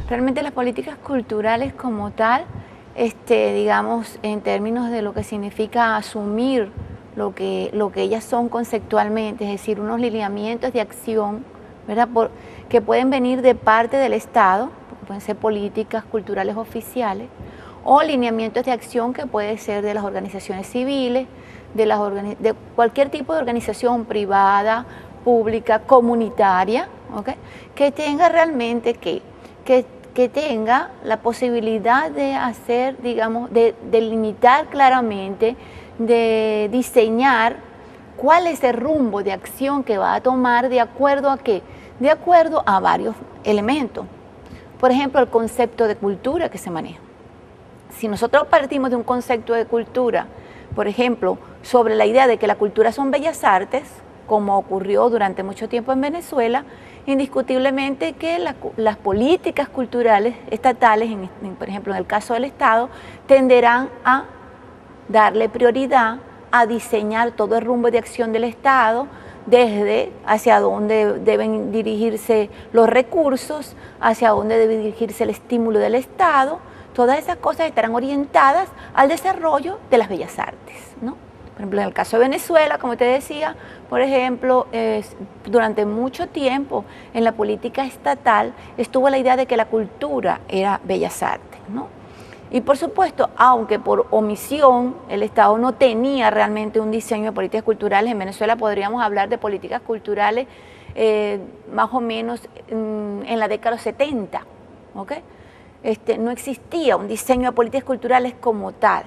Realmente las políticas culturales como tal, digamos, en términos de lo que significa asumir lo que ellas son conceptualmente, es decir, unos lineamientos de acción, ¿verdad? Que pueden venir de parte del Estado, pueden ser políticas culturales oficiales, o lineamientos de acción que pueden ser de las organizaciones civiles, de cualquier tipo de organización privada, pública, comunitaria, ¿okay? Que tenga realmente que tenga la posibilidad de hacer, digamos, de delimitar claramente, de diseñar cuál es el rumbo de acción que va a tomar de acuerdo a qué, de acuerdo a varios elementos. Por ejemplo, el concepto de cultura que se maneja. Si nosotros partimos de un concepto de cultura, por ejemplo, sobre la idea de que la cultura son bellas artes, como ocurrió durante mucho tiempo en Venezuela, indiscutiblemente que las políticas culturales estatales, por ejemplo en el caso del Estado, tenderán a darle prioridad a diseñar todo el rumbo de acción del Estado, desde hacia dónde deben dirigirse los recursos, hacia dónde debe dirigirse el estímulo del Estado. Todas esas cosas estarán orientadas al desarrollo de las bellas artes, ¿no? Por ejemplo, en el caso de Venezuela, como te decía, por ejemplo, durante mucho tiempo en la política estatal estuvo la idea de que la cultura era bellas artes, ¿no? Y por supuesto, aunque por omisión el Estado no tenía realmente un diseño de políticas culturales, en Venezuela podríamos hablar de políticas culturales más o menos en la década de los 70, ¿ok? No existía un diseño de políticas culturales como tal.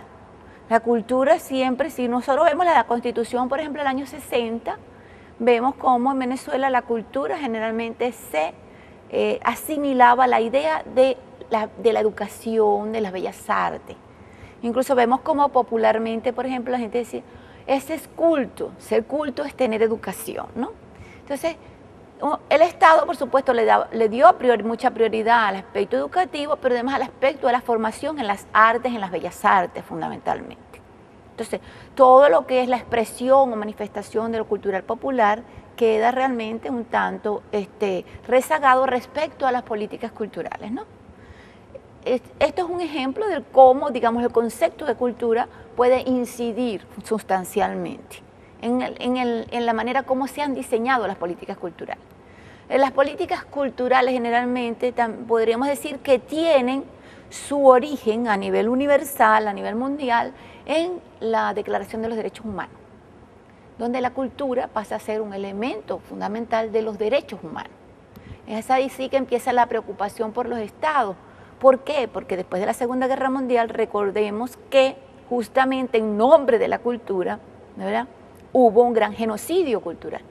La cultura siempre, si nosotros vemos la Constitución, por ejemplo, del año 60, vemos cómo en Venezuela la cultura generalmente se asimilaba a la idea de la educación, de las bellas artes. Incluso vemos cómo popularmente, por ejemplo, la gente decía, ese es culto, ser culto es tener educación, ¿no? Entonces, el Estado, por supuesto, le dio mucha prioridad al aspecto educativo, pero además al aspecto de la formación en las artes, en las bellas artes, fundamentalmente. Entonces, todo lo que es la expresión o manifestación de lo cultural popular queda realmente un tanto rezagado respecto a las políticas culturales, ¿no? Esto es un ejemplo de cómo, digamos, el concepto de cultura puede incidir sustancialmente en la manera como se han diseñado las políticas culturales. Las políticas culturales generalmente podríamos decir que tienen su origen a nivel universal, a nivel mundial, en la Declaración de los Derechos Humanos, donde la cultura pasa a ser un elemento fundamental de los derechos humanos. Es ahí sí que empieza la preocupación por los estados. ¿Por qué? Porque después de la Segunda Guerra Mundial recordemos que justamente en nombre de la cultura, ¿verdad?, hubo un gran genocidio cultural.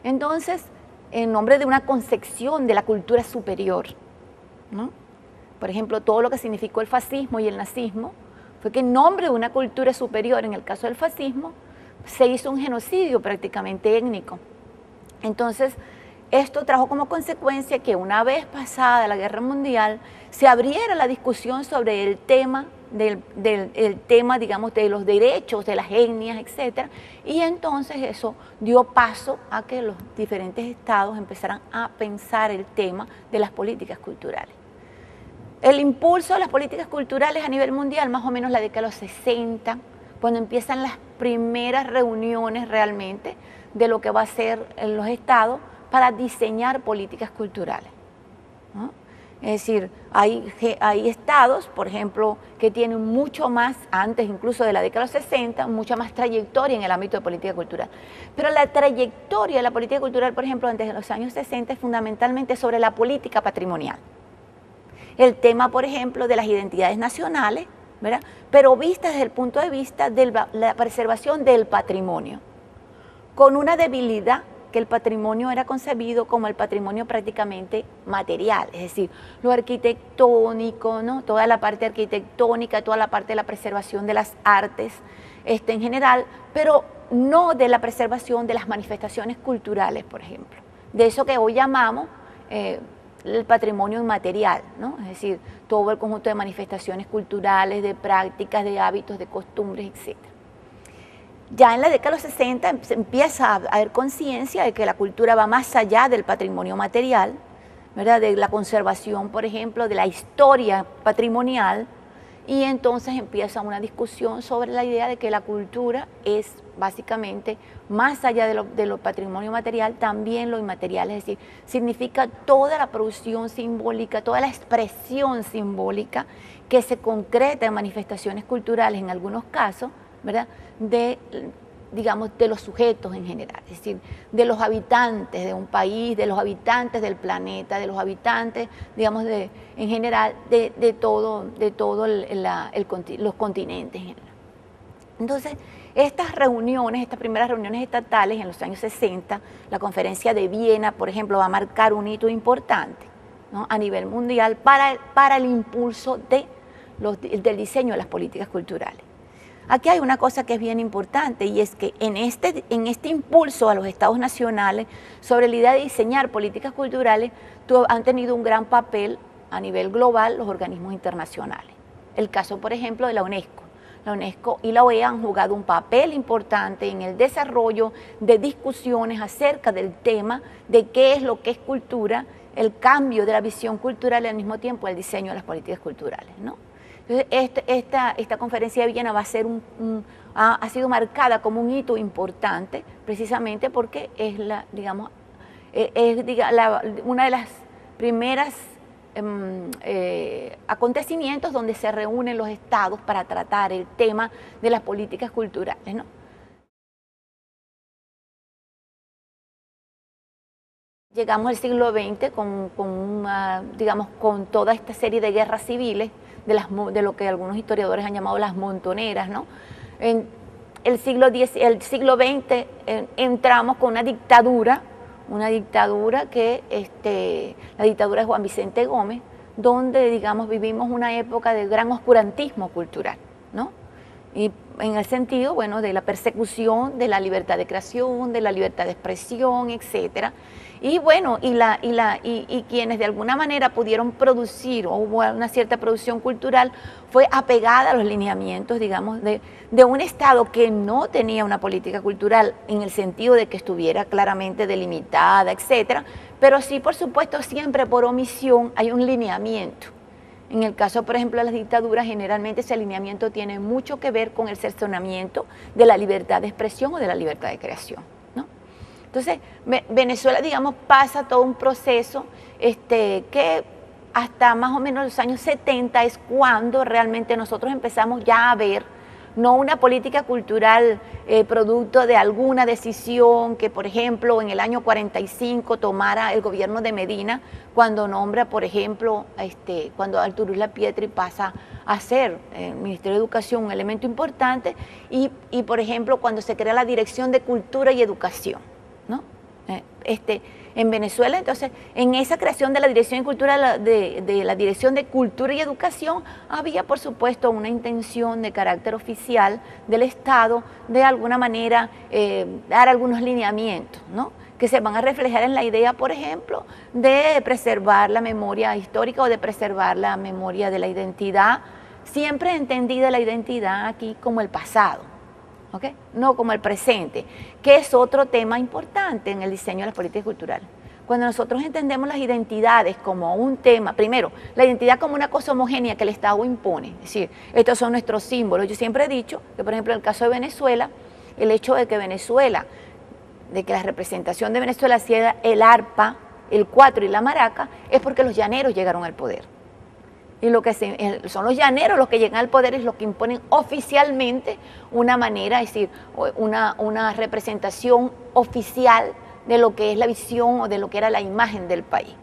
Entonces, en nombre de una concepción de la cultura superior, ¿no? Por ejemplo, todo lo que significó el fascismo y el nazismo fue que en nombre de una cultura superior, en el caso del fascismo, se hizo un genocidio prácticamente étnico. Entonces, esto trajo como consecuencia que una vez pasada la Guerra Mundial se abriera la discusión sobre el tema digamos, de los derechos de las etnias, etc. Y entonces eso dio paso a que los diferentes estados empezaran a pensar el tema de las políticas culturales. El impulso de las políticas culturales a nivel mundial, más o menos la década de los 60, cuando empiezan las primeras reuniones realmente de lo que va a ser en los estados para diseñar políticas culturales, ¿no? Es decir, hay estados, por ejemplo, que tienen mucho más, antes incluso de la década de los 60, mucha más trayectoria en el ámbito de política cultural. Pero la trayectoria de la política cultural, por ejemplo, antes de los años 60, es fundamentalmente sobre la política patrimonial. El tema, por ejemplo, de las identidades nacionales, ¿verdad?, pero vistas desde el punto de vista de la preservación del patrimonio, con una debilidad que el patrimonio era concebido como el patrimonio prácticamente material, es decir, lo arquitectónico, ¿no?, toda la parte arquitectónica, toda la parte de la preservación de las artes en general, pero no de la preservación de las manifestaciones culturales, por ejemplo, de eso que hoy llamamos el patrimonio inmaterial, ¿no? Es decir, todo el conjunto de manifestaciones culturales, de prácticas, de hábitos, de costumbres, etc. Ya en la década de los 60 empieza a haber conciencia de que la cultura va más allá del patrimonio material, ¿verdad? De la conservación, por ejemplo, de la historia patrimonial, y entonces empieza una discusión sobre la idea de que la cultura es básicamente, más allá de lo patrimonio material, también lo inmaterial, es decir, significa toda la producción simbólica, toda la expresión simbólica que se concreta en manifestaciones culturales en algunos casos, ¿verdad? Digamos, de los sujetos en general, es decir, de los habitantes de un país, de los habitantes del planeta, de los habitantes, digamos, en general, de todo los continentes en general. Entonces, estas reuniones, estas primeras reuniones estatales en los años 60, la Conferencia de Viena, por ejemplo, va a marcar un hito importante, ¿no?, a nivel mundial para el impulso del diseño de las políticas culturales. Aquí hay una cosa que es bien importante, y es que en este impulso a los estados nacionales sobre la idea de diseñar políticas culturales han tenido un gran papel a nivel global los organismos internacionales. El caso, por ejemplo, de la UNESCO. La UNESCO y la OEA han jugado un papel importante en el desarrollo de discusiones acerca del tema de qué es lo que es cultura, el cambio de la visión cultural y al mismo tiempo el diseño de las políticas culturales, ¿no? Entonces, esta conferencia de Viena va a ser ha sido marcada como un hito importante, precisamente porque es una de las primeras acontecimientos donde se reúnen los estados para tratar el tema de las políticas culturales, ¿no? Llegamos al siglo XX con toda esta serie de guerras civiles, de lo que algunos historiadores han llamado las montoneras, ¿no? En el siglo XX entramos con una dictadura la dictadura de Juan Vicente Gómez, donde, digamos, vivimos una época de gran oscurantismo cultural, ¿no? Y en el sentido, bueno, de la persecución de la libertad de creación, de la libertad de expresión, etcétera. Y bueno, y quienes de alguna manera pudieron producir, o hubo una cierta producción cultural, fue apegada a los lineamientos, digamos, de un Estado que no tenía una política cultural en el sentido de que estuviera claramente delimitada, etcétera, pero sí, por supuesto, siempre por omisión hay un lineamiento. En el caso, por ejemplo, de las dictaduras, generalmente ese alineamiento tiene mucho que ver con el cercenamiento de la libertad de expresión o de la libertad de creación, ¿no? Entonces, Venezuela, digamos, pasa todo un proceso que hasta más o menos los años 70 es cuando realmente nosotros empezamos ya a ver no una política cultural producto de alguna decisión que, por ejemplo, en el año 45 tomara el gobierno de Medina cuando nombra, por ejemplo, cuando Arturo Isla Pietri pasa a ser el Ministerio de Educación un elemento importante y, por ejemplo, cuando se crea la Dirección de Cultura y Educación, ¿no? En Venezuela, entonces, en esa creación de la Dirección de Cultura, de la Dirección de Cultura y Educación, había, por supuesto, una intención de carácter oficial del Estado de alguna manera dar algunos lineamientos, ¿no?, que se van a reflejar en la idea, por ejemplo, de preservar la memoria histórica o de preservar la memoria de la identidad, siempre entendida la identidad aquí como el pasado, ¿okay?, no como el presente, que es otro tema importante en el diseño de las políticas culturales. Cuando nosotros entendemos las identidades como un tema, primero, la identidad como una cosa homogénea que el Estado impone, es decir, estos son nuestros símbolos. Yo siempre he dicho que, por ejemplo, en el caso de Venezuela, el hecho de que la representación de Venezuela sea el arpa, el cuatro y la maraca, es porque los llaneros llegaron al poder. Y son los llaneros los que llegan al poder, es los que imponen oficialmente una manera, es decir, una representación oficial de lo que es la visión o de lo que era la imagen del país,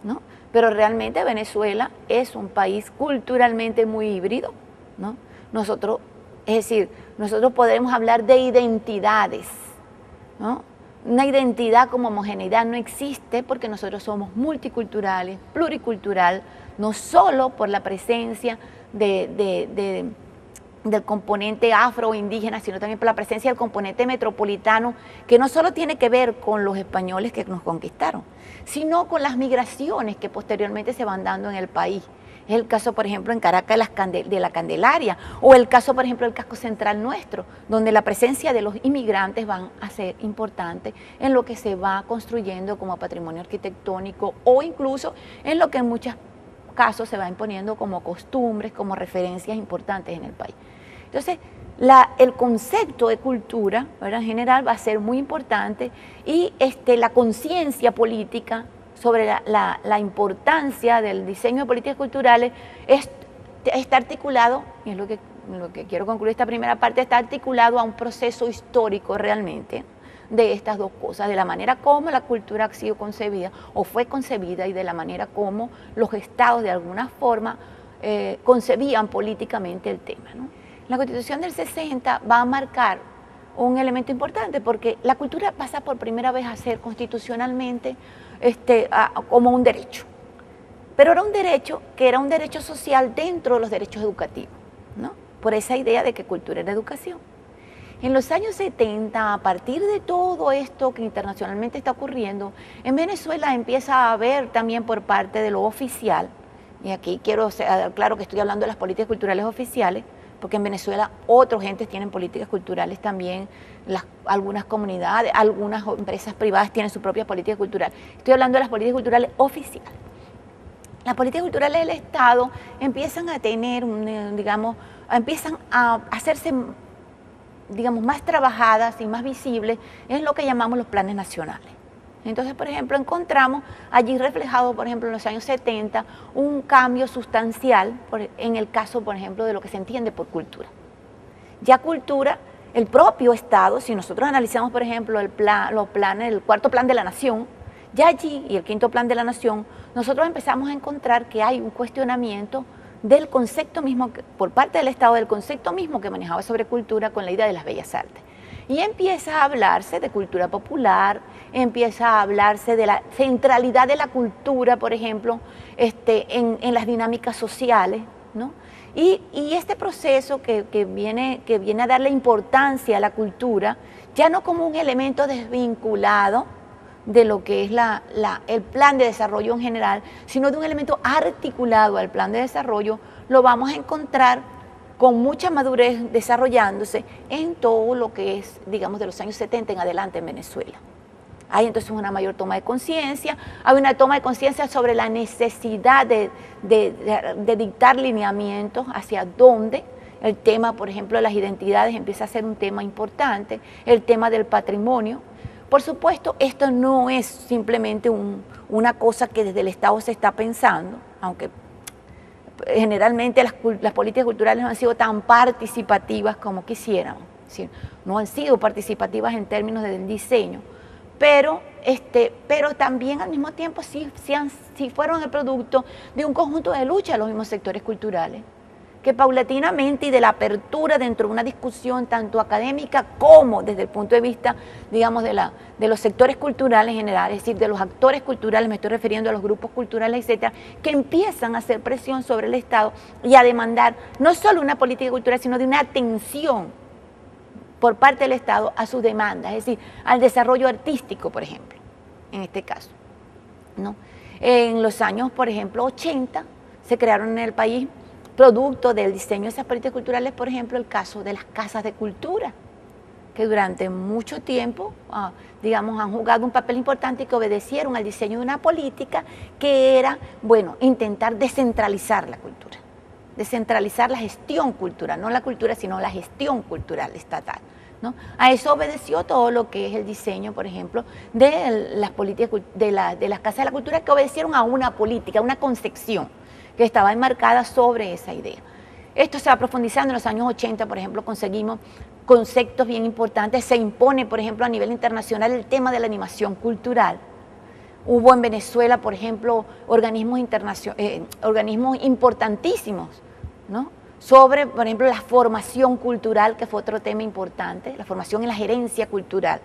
¿no? Pero realmente Venezuela es un país culturalmente muy híbrido, ¿no? Nosotros podremos hablar de identidades, ¿no? Una identidad como homogeneidad no existe porque nosotros somos multiculturales, pluricultural, no solo por la presencia del componente afro o indígena, sino también por la presencia del componente metropolitano, que no solo tiene que ver con los españoles que nos conquistaron, sino con las migraciones que posteriormente se van dando en el país. Es el caso, por ejemplo, en Caracas de la Candelaria, o el caso, por ejemplo, del casco central nuestro, donde la presencia de los inmigrantes van a ser importante en lo que se va construyendo como patrimonio arquitectónico, o incluso en lo que en muchos casos se va imponiendo como costumbres, como referencias importantes en el país. Entonces, el concepto de cultura, ¿verdad?, en general va a ser muy importante, y la conciencia política sobre la importancia del diseño de políticas culturales está articulado, y es lo que quiero concluir esta primera parte, está articulado a un proceso histórico realmente de estas dos cosas, de la manera como la cultura ha sido concebida o fue concebida, y de la manera como los estados de alguna forma concebían políticamente el tema, ¿no? La Constitución del 60 va a marcar un elemento importante, porque la cultura pasa por primera vez a ser constitucionalmente como un derecho. Pero era un derecho que era un derecho social dentro de los derechos educativos, ¿no? Por esa idea de que cultura era educación. En los años 70, a partir de todo esto que internacionalmente está ocurriendo, en Venezuela empieza a haber también por parte de lo oficial, y aquí quiero ser claro que estoy hablando de las políticas culturales oficiales, porque en Venezuela otros entes tienen políticas culturales también, algunas comunidades, algunas empresas privadas tienen su propia política cultural. Estoy hablando de las políticas culturales oficiales. Las políticas culturales del Estado empiezan a tener, empiezan a hacerse, más trabajadas y más visibles en lo que llamamos los planes nacionales. Entonces, por ejemplo, encontramos allí reflejado, por ejemplo, en los años 70, un cambio sustancial en el caso, por ejemplo, de lo que se entiende por cultura. Ya cultura, el propio Estado, si nosotros analizamos, por ejemplo, el cuarto plan de la Nación, ya allí, y el quinto plan de la Nación, nosotros empezamos a encontrar que hay un cuestionamiento del concepto mismo, por parte del Estado, del concepto mismo que manejaba sobre cultura con la idea de las bellas artes. Y empieza a hablarse de cultura popular, empieza a hablarse de la centralidad de la cultura, por ejemplo, en las dinámicas sociales, ¿no? Y este proceso que viene a darle importancia a la cultura, ya no como un elemento desvinculado de lo que es el plan de desarrollo en general, sino de un elemento articulado al plan de desarrollo, lo vamos a encontrar con mucha madurez desarrollándose en todo lo que es, digamos, de los años 70 en adelante en Venezuela. Hay entonces una mayor toma de conciencia, hay una toma de conciencia sobre la necesidad de dictar lineamientos hacia dónde. El tema, por ejemplo, de las identidades empieza a ser un tema importante, el tema del patrimonio. Por supuesto, esto no es simplemente una cosa que desde el Estado se está pensando, aunque generalmente las políticas culturales no han sido tan participativas como quisiéramos, es decir, no han sido participativas en términos del diseño, pero también al mismo tiempo sí fueron el producto de un conjunto de lucha de los mismos sectores culturales, que paulatinamente y de la apertura dentro de una discusión tanto académica como desde el punto de vista, digamos, de los sectores culturales en general, es decir, de los actores culturales, me estoy refiriendo a los grupos culturales, etcétera, que empiezan a hacer presión sobre el Estado y a demandar no solo una política cultural, sino de una atención por parte del Estado a sus demandas, es decir, al desarrollo artístico, por ejemplo, en este caso, ¿no? En los años, por ejemplo, 80, se crearon en el país, producto del diseño de esas políticas culturales, por ejemplo, el caso de las casas de cultura, que durante mucho tiempo, han jugado un papel importante y que obedecieron al diseño de una política que era, intentar descentralizar la cultura, descentralizar la gestión cultural, no la cultura, sino la gestión cultural estatal, ¿no? A eso obedeció todo lo que es el diseño, por ejemplo, de las políticas de las casas de la cultura, que obedecieron a una política, a una concepción que estaba enmarcada sobre esa idea. Esto se va profundizando en los años 80, por ejemplo, conseguimos conceptos bien importantes, se impone, por ejemplo, a nivel internacional el tema de la animación cultural. Hubo en Venezuela, por ejemplo, organismos importantísimos, ¿no? Sobre, por ejemplo, la formación cultural, que fue otro tema importante, la formación en la gerencia cultural,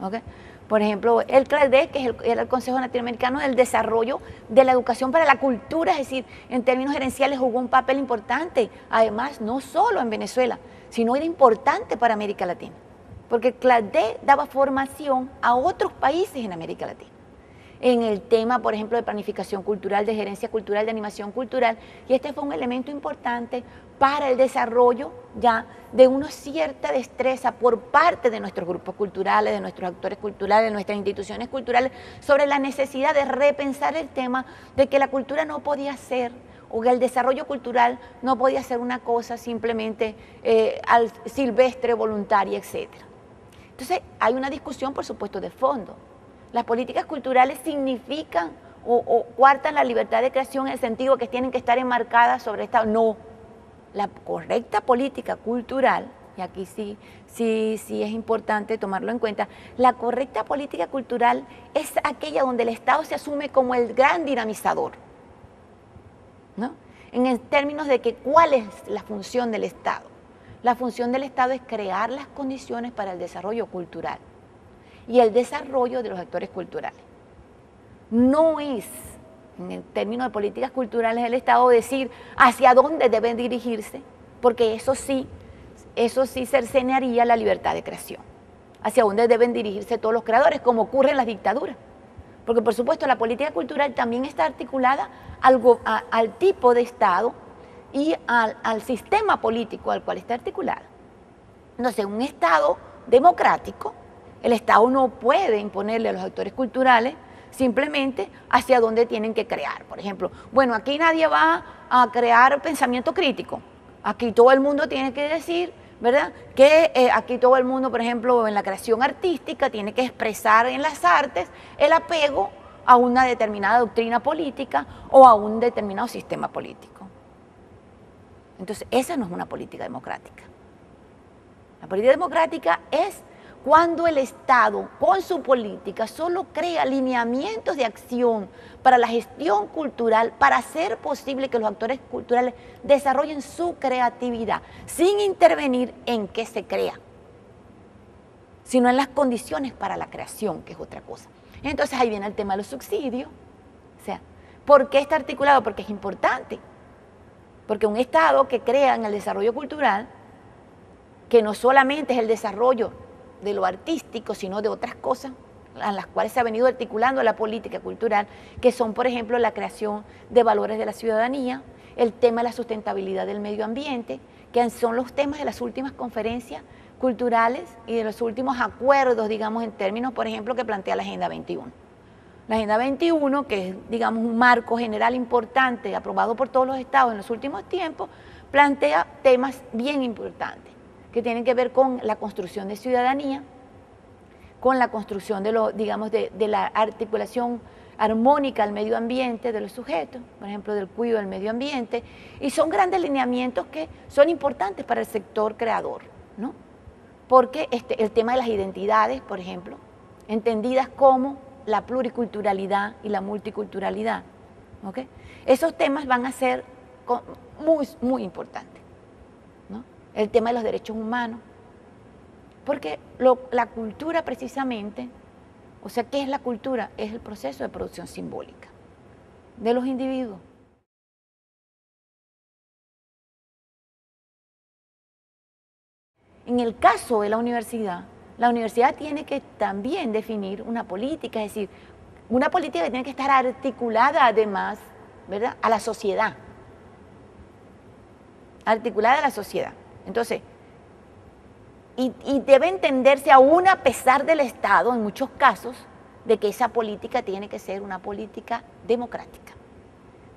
¿okay? Por ejemplo, el CLADE, que era el Consejo Latinoamericano del Desarrollo de la Educación para la Cultura, es decir, en términos gerenciales jugó un papel importante, además no solo en Venezuela, sino era importante para América Latina, porque el CLADE daba formación a otros países en América Latina. en el tema, por ejemplo, de planificación cultural, de gerencia cultural, de animación cultural, y este fue un elemento importante para el desarrollo ya de una cierta destreza por parte de nuestros grupos culturales, de nuestros actores culturales, de nuestras instituciones culturales, sobre la necesidad de repensar el tema de que la cultura no podía ser, o que el desarrollo cultural no podía ser una cosa simplemente al silvestre, voluntaria, etc. Entonces, hay una discusión, por supuesto, de fondo. Las políticas culturales significan o coartan la libertad de creación en el sentido que tienen que estar enmarcadas sobre esta. No, la correcta política cultural, y aquí sí es importante tomarlo en cuenta, la correcta política cultural es aquella donde el Estado se asume como el gran dinamizador, ¿no? En términos de que cuál es la función del Estado. La función del Estado es crear las condiciones para el desarrollo cultural y el desarrollo de los actores culturales. No es, en el término de políticas culturales del Estado, decir hacia dónde deben dirigirse, porque eso sí cercenaría la libertad de creación. Hacia dónde deben dirigirse todos los creadores, como ocurre en las dictaduras. Porque, por supuesto, la política cultural también está articulada al tipo de Estado y al sistema político al cual está articulada. Entonces, un Estado democrático, el Estado no puede imponerle a los actores culturales simplemente hacia dónde tienen que crear. Por ejemplo, bueno, aquí nadie va a crear pensamiento crítico. Aquí todo el mundo tiene que decir, ¿verdad?, que aquí todo el mundo, por ejemplo, en la creación artística tiene que expresar en las artes el apego a una determinada doctrina política o a un determinado sistema político. Entonces, esa no es una política democrática. La política democrática es cuando el Estado, con su política, solo crea lineamientos de acción para la gestión cultural, para hacer posible que los actores culturales desarrollen su creatividad, sin intervenir en qué se crea, sino en las condiciones para la creación, que es otra cosa. Entonces ahí viene el tema de los subsidios. O sea, ¿por qué está articulado? Porque es importante. Porque un Estado que crea en el desarrollo cultural, que no solamente es el desarrollo de lo artístico, sino de otras cosas a las cuales se ha venido articulando la política cultural, que son, por ejemplo, la creación de valores de la ciudadanía, el tema de la sustentabilidad del medio ambiente, que son los temas de las últimas conferencias culturales y de los últimos acuerdos, digamos, en términos, por ejemplo, que plantea la Agenda 21. La Agenda 21, que es, digamos, un marco general importante, aprobado por todos los estados en los últimos tiempos, plantea temas bien importantes, que tienen que ver con la construcción de ciudadanía, con la construcción de la articulación armónica al medio ambiente de los sujetos, por ejemplo, del cuidado del medio ambiente, y son grandes lineamientos que son importantes para el sector creador, ¿no? Porque el tema de las identidades, por ejemplo, entendidas como la pluriculturalidad y la multiculturalidad, ¿ok? Esos temas van a ser muy, muy importantes, ¿no? El tema de los derechos humanos, porque la cultura precisamente, o sea, ¿qué es la cultura? Es el proceso de producción simbólica de los individuos. En el caso de la universidad tiene que también definir una política, es decir, una política que tiene que estar articulada además, ¿verdad?, a la sociedad. Articulada a la sociedad. Entonces, y debe entenderse aún a pesar del Estado, en muchos casos, de que esa política tiene que ser una política democrática,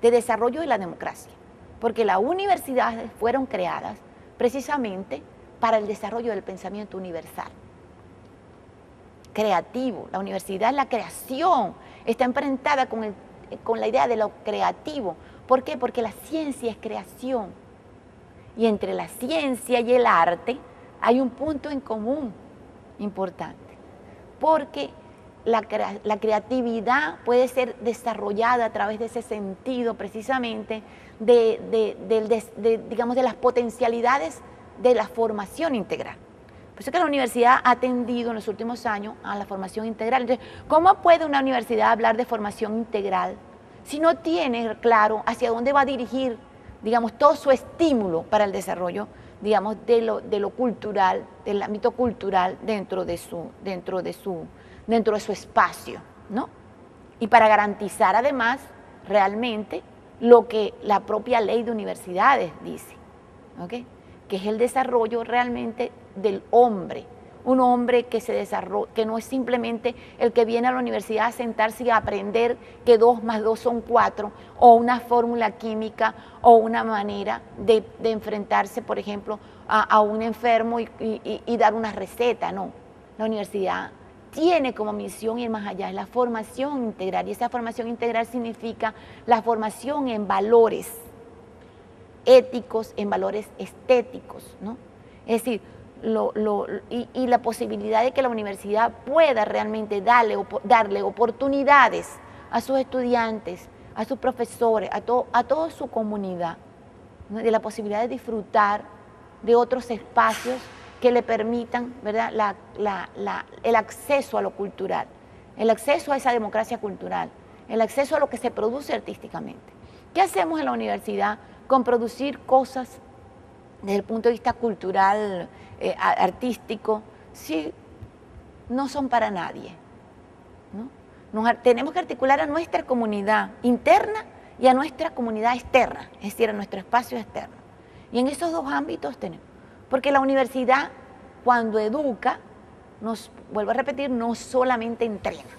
de desarrollo de la democracia, porque las universidades fueron creadas precisamente para el desarrollo del pensamiento universal, creativo. La universidad es la creación, está emparentada con la idea de lo creativo. ¿Por qué? Porque la ciencia es creación, y entre la ciencia y el arte hay un punto en común importante, porque la creatividad puede ser desarrollada a través de ese sentido precisamente digamos, de las potencialidades de la formación integral. Por eso que la universidad ha atendido en los últimos años a la formación integral. Entonces, ¿cómo puede una universidad hablar de formación integral si no tiene claro hacia dónde va a dirigir, digamos, todo su estímulo para el desarrollo, digamos, de lo cultural, del ámbito cultural dentro de su espacio, ¿no? y para garantizar además realmente lo que la propia ley de universidades dice, ¿okay? Que es el desarrollo realmente del hombre, un hombre que se desarrolla, que no es simplemente el que viene a la universidad a sentarse y a aprender que 2 más 2 son 4, o una fórmula química, o una manera de enfrentarse, por ejemplo, a un enfermo y dar una receta, no. La universidad tiene como misión ir más allá, es la formación integral, y esa formación integral significa la formación en valores éticos, en valores estéticos, ¿no? Es decir, y la posibilidad de que la universidad pueda realmente darle oportunidades a sus estudiantes, a sus profesores, a toda su comunidad, ¿no? De la posibilidad de disfrutar de otros espacios que le permitan, ¿verdad?, el acceso a lo cultural, el acceso a esa democracia cultural, el acceso a lo que se produce artísticamente. ¿Qué hacemos en la universidad con producir cosas desde el punto de vista cultural, artístico, si no son para nadie, ¿no? Tenemos que articular a nuestra comunidad interna y a nuestra comunidad externa, es decir, a nuestro espacio externo. Y en esos dos ámbitos tenemos, porque la universidad cuando educa, vuelvo a repetir, no solamente entrena,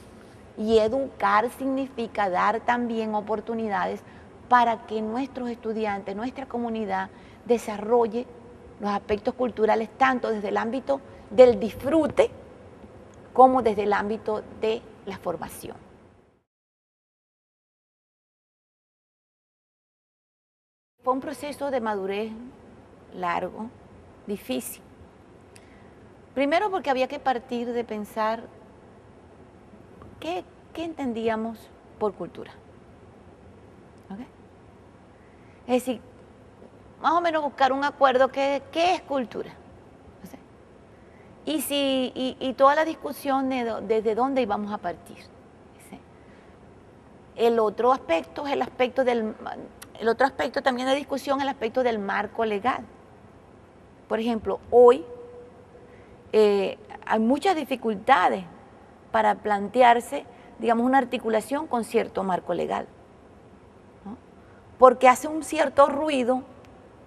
y educar significa dar también oportunidades para que nuestros estudiantes, nuestra comunidad, desarrolle los aspectos culturales tanto desde el ámbito del disfrute como desde el ámbito de la formación. Fue un proceso de madurez largo, difícil. Primero porque había que partir de pensar qué entendíamos por cultura. ¿Okay? Es decir, más o menos buscar un acuerdo, ¿qué es cultura? Y toda la discusión desde dónde íbamos a partir. ¿Sí? El otro aspecto es el otro aspecto también de discusión, el aspecto del marco legal. Por ejemplo, hoy hay muchas dificultades para plantearse, digamos, una articulación con cierto marco legal, ¿no? Porque hace un cierto ruido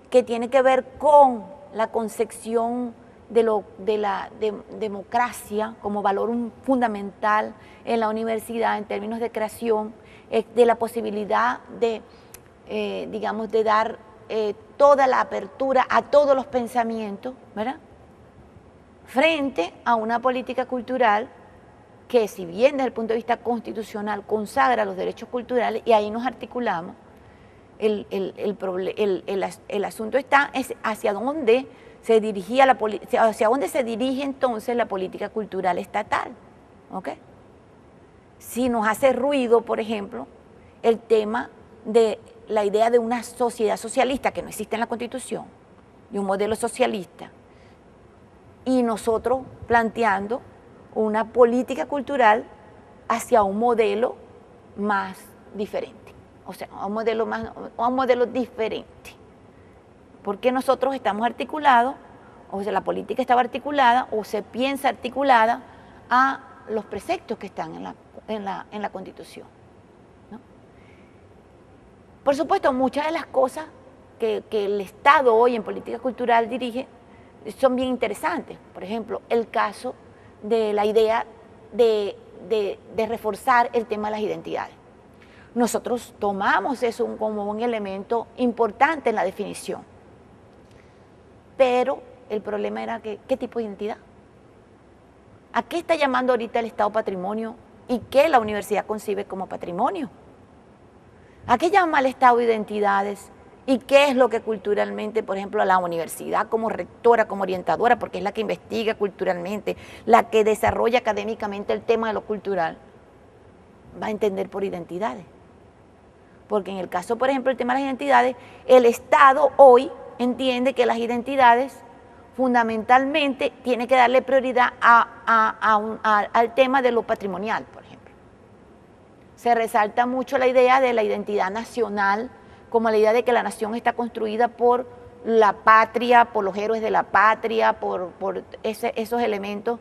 que tiene que ver con la concepción de la democracia como valor fundamental en la universidad en términos de creación, de la posibilidad de, digamos, de dar toda la apertura a todos los pensamientos, ¿verdad?, frente a una política cultural que, si bien desde el punto de vista constitucional consagra los derechos culturales, y ahí nos articulamos, el asunto está hacia dónde se dirigía hacia dónde se dirige entonces la política cultural estatal, ¿ok? Si nos hace ruido, por ejemplo, el tema de la idea de una sociedad socialista que no existe en la Constitución, de un modelo socialista, y nosotros planteando una política cultural hacia un modelo más diferente, o sea, a un modelo diferente. Porque nosotros estamos articulados, o sea, la política estaba articulada, o se piensa articulada a los preceptos que están en la Constitución, ¿no? Por supuesto, muchas de las cosas que el Estado hoy en política cultural dirige son bien interesantes. Por ejemplo, el caso de la idea de reforzar el tema de las identidades. Nosotros tomamos eso como un elemento importante en la definición. Pero el problema era que, ¿qué tipo de identidad? ¿A qué está llamando ahorita el Estado patrimonio y qué la universidad concibe como patrimonio? ¿A qué llama el Estado identidades y qué es lo que culturalmente, por ejemplo, la universidad como rectora, como orientadora, porque es la que investiga culturalmente, la que desarrolla académicamente el tema de lo cultural, va a entender por identidades? Porque en el caso, por ejemplo, el tema de las identidades, el Estado hoy entiende que las identidades fundamentalmente tiene que darle prioridad al tema de lo patrimonial, por ejemplo. Se resalta mucho la idea de la identidad nacional, como la idea de que la nación está construida por la patria, por los héroes de la patria, por esos elementos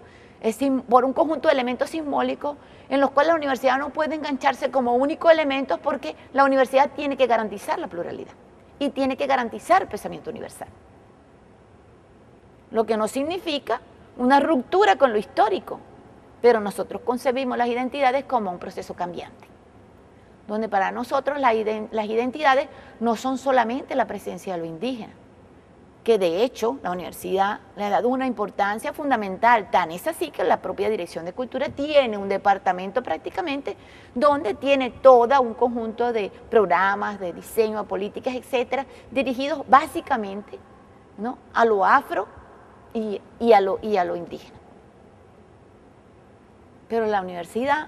por un conjunto de elementos simbólicos en los cuales la universidad no puede engancharse como único elemento, porque la universidad tiene que garantizar la pluralidad y tiene que garantizar el pensamiento universal. Lo que no significa una ruptura con lo histórico, pero nosotros concebimos las identidades como un proceso cambiante, donde para nosotros las identidades no son solamente la presencia de lo indígena, que de hecho la universidad le ha dado una importancia fundamental, tan es así que la propia Dirección de Cultura tiene un departamento prácticamente donde tiene todo un conjunto de programas, de diseño, de políticas, etcétera, dirigidos básicamente, ¿no?, a lo afro y a lo indígena. Pero la universidad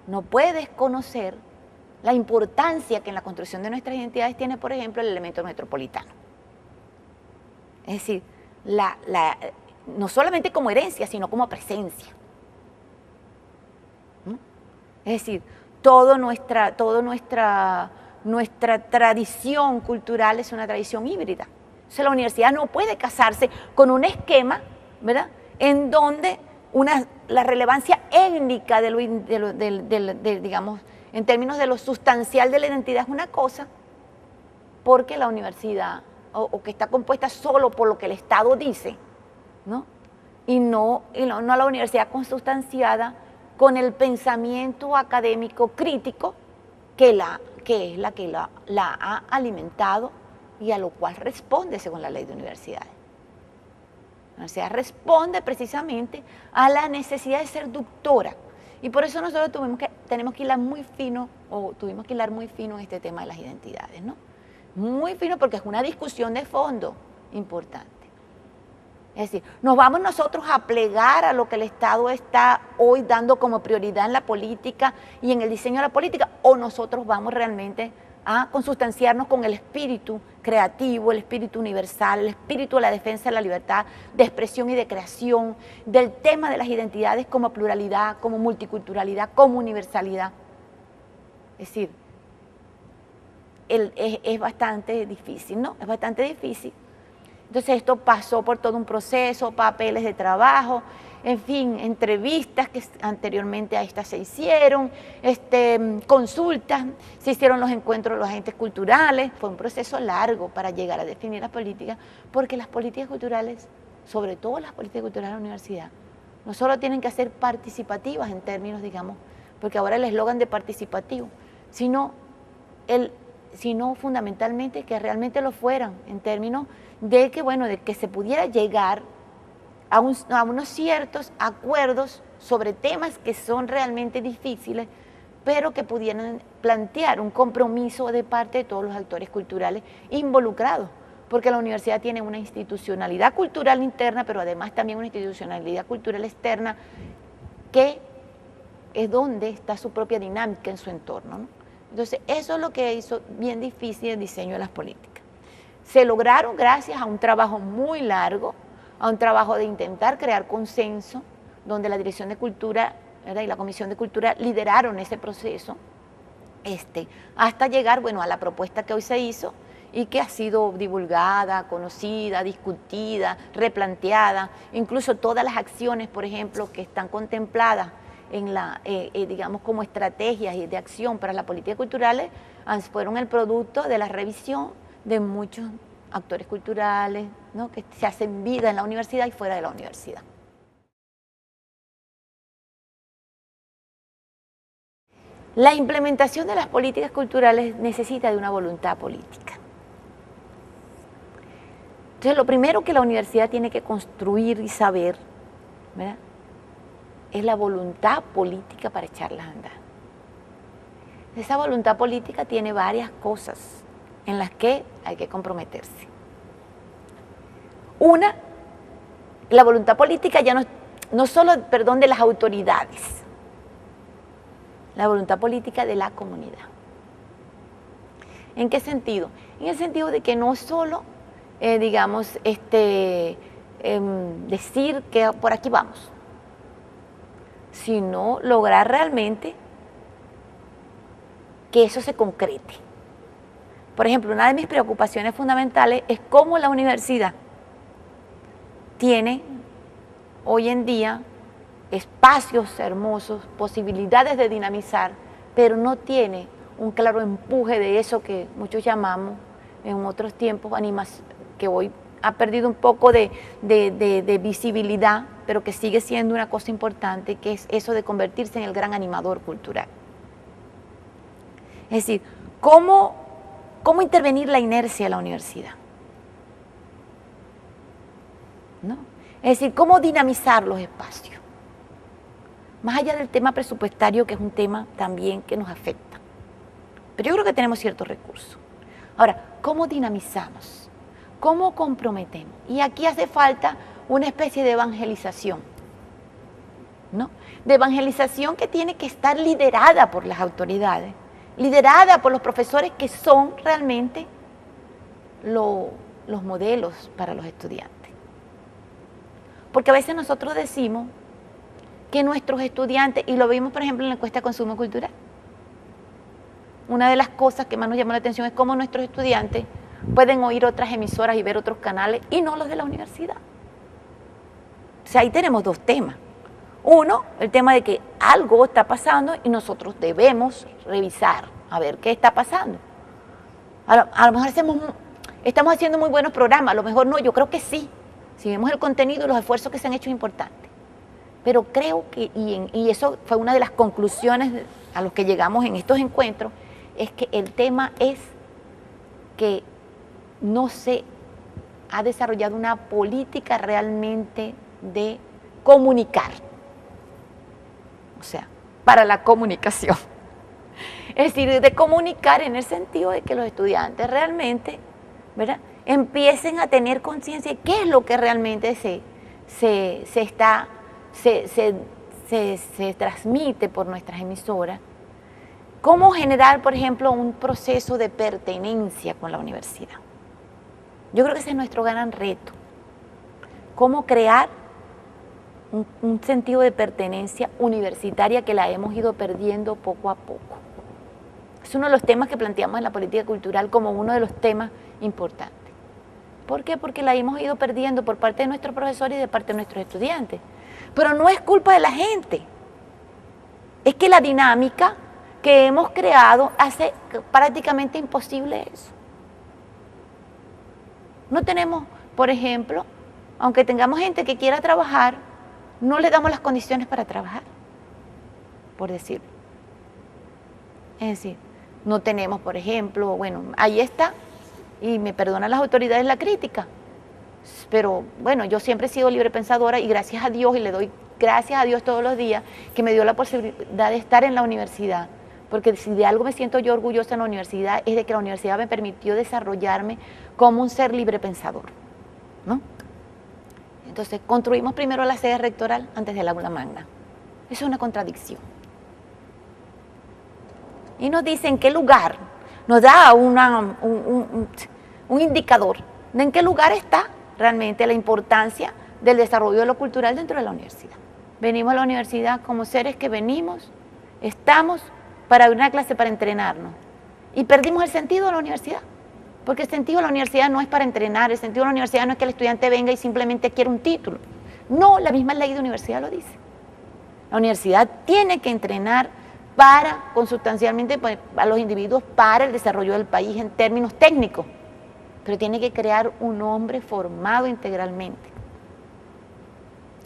no puede desconocer la importancia que en la construcción de nuestras identidades tiene, por ejemplo, el elemento metropolitano. Es decir, no solamente como herencia, sino como presencia. ¿Mm? Es decir, toda nuestra tradición cultural es una tradición híbrida. Entonces la universidad no puede casarse con un esquema, ¿verdad?, en donde la relevancia étnica digamos, en términos de lo sustancial de la identidad es una cosa, porque la universidad, o que está compuesta solo por lo que el Estado dice, ¿no?, y no la universidad consustanciada con el pensamiento académico crítico que es la que la ha alimentado y a lo cual responde según la ley de universidades. La universidad responde precisamente a la necesidad de ser doctora, y por eso nosotros tuvimos que hilar muy fino en este tema de las identidades, ¿no? Muy fino, porque es una discusión de fondo importante. Es decir, ¿nos vamos nosotros a plegar a lo que el Estado está hoy dando como prioridad en la política y en el diseño de la política, o nosotros vamos realmente a consustanciarnos con el espíritu creativo, el espíritu universal, el espíritu de la defensa de la libertad de expresión y de creación, del tema de las identidades como pluralidad, como multiculturalidad, como universalidad? Es decir, es bastante difícil, ¿no? Es bastante difícil. Entonces esto pasó por todo un proceso, papeles de trabajo, en fin, entrevistas que anteriormente a estas se hicieron, consultas, se hicieron los encuentros de los agentes culturales. Fue un proceso largo para llegar a definir las políticas, porque las políticas culturales, sobre todo las políticas culturales de la universidad, no solo tienen que ser participativas en términos, digamos, porque ahora el eslogan de participativo, sino fundamentalmente que realmente lo fueran, en términos de que, bueno, de que se pudiera llegar a unos ciertos acuerdos sobre temas que son realmente difíciles, pero que pudieran plantear un compromiso de parte de todos los actores culturales involucrados, porque la universidad tiene una institucionalidad cultural interna, pero además también una institucionalidad cultural externa, que es donde está su propia dinámica en su entorno, ¿no? Entonces, eso es lo que hizo bien difícil el diseño de las políticas. Se lograron gracias a un trabajo muy largo, a un trabajo de intentar crear consenso, donde la Dirección de Cultura, ¿verdad?, y la Comisión de Cultura lideraron ese proceso, hasta llegar, bueno, a la propuesta que hoy se hizo y que ha sido divulgada, conocida, discutida, replanteada, incluso todas las acciones, por ejemplo, que están contempladas en digamos, como estrategias de acción para las políticas culturales, fueron el producto de la revisión de muchos actores culturales, ¿no?, que se hacen vida en la universidad y fuera de la universidad. La implementación de las políticas culturales necesita de una voluntad política. Entonces, lo primero que la universidad tiene que construir y saber, ¿verdad?, es la voluntad política para echarlas a andar. Esa voluntad política tiene varias cosas en las que hay que comprometerse. Una, la voluntad política ya no solo, de las autoridades, la voluntad política de la comunidad. ¿En qué sentido? En el sentido de que no solo, digamos, decir que por aquí vamos, sino lograr realmente que eso se concrete. Por ejemplo, una de mis preocupaciones fundamentales es cómo la universidad tiene hoy en día espacios hermosos, posibilidades de dinamizar, pero no tiene un claro empuje de eso que muchos llamamos en otros tiempos que hoy ha perdido un poco de visibilidad, pero que sigue siendo una cosa importante, que es eso de convertirse en el gran animador cultural. Es decir, ¿cómo intervenir la inercia de la universidad? ¿No? Es decir, ¿cómo dinamizar los espacios? Más allá del tema presupuestario, que es un tema también que nos afecta. Pero yo creo que tenemos ciertos recursos. Ahora, ¿cómo dinamizamos? ¿Cómo comprometemos? Y aquí hace falta una especie de evangelización, ¿no? De evangelización que tiene que estar liderada por las autoridades, liderada por los profesores que son realmente los modelos para los estudiantes. Porque a veces nosotros decimos que nuestros estudiantes, y lo vimos por ejemplo en la encuesta de consumo cultural, una de las cosas que más nos llamó la atención es cómo nuestros estudiantes pueden oír otras emisoras y ver otros canales y no los de la universidad. O sea, ahí tenemos dos temas. Uno, el tema de que algo está pasando y nosotros debemos revisar, a ver qué está pasando. A lo mejor estamos haciendo muy buenos programas, a lo mejor no, yo creo que sí. Si vemos el contenido y los esfuerzos que se han hecho es importante. Pero creo que, y eso fue una de las conclusiones a los que llegamos en estos encuentros, es que el tema es que no se ha desarrollado una política realmente de comunicar. O sea, para la comunicación. Es decir, de comunicar en el sentido de que los estudiantes realmente, ¿verdad?, empiecen a tener conciencia de qué es lo que realmente se transmite por nuestras emisoras. Cómo generar, por ejemplo, un proceso de pertenencia con la universidad. Yo creo que ese es nuestro gran reto. Cómo crear un sentido de pertenencia universitaria que la hemos ido perdiendo poco a poco. Es uno de los temas que planteamos en la política cultural como uno de los temas importantes. ¿Por qué? Porque la hemos ido perdiendo por parte de nuestros profesores y de parte de nuestros estudiantes. Pero no es culpa de la gente. Es que la dinámica que hemos creado hace prácticamente imposible eso. No tenemos, por ejemplo, aunque tengamos gente que quiera trabajar, no le damos las condiciones para trabajar, por decirlo. Es decir, no tenemos, por ejemplo, bueno, ahí está, y me perdonan las autoridades la crítica, pero bueno, yo siempre he sido libre pensadora y gracias a Dios, y le doy gracias a Dios todos los días, que me dio la posibilidad de estar en la universidad, porque si de algo me siento yo orgullosa en la universidad, es de que la universidad me permitió desarrollarme como un ser libre pensador, ¿no? Entonces, construimos primero la sede rectoral antes del aula magna. Eso es una contradicción. Y nos dice en qué lugar, nos da un indicador de en qué lugar está realmente la importancia del desarrollo de lo cultural dentro de la universidad. Venimos a la universidad como seres que venimos, estamos para una clase, para entrenarnos. Y perdimos el sentido de la universidad. Porque el sentido de la universidad no es para entrenar, el sentido de la universidad no es que el estudiante venga y simplemente quiera un título. No, la misma ley de universidad lo dice. La universidad tiene que entrenar consustancialmente a los individuos para el desarrollo del país en términos técnicos, pero tiene que crear un hombre formado integralmente.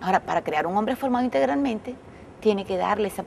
Ahora, para crear un hombre formado integralmente, tiene que darle esa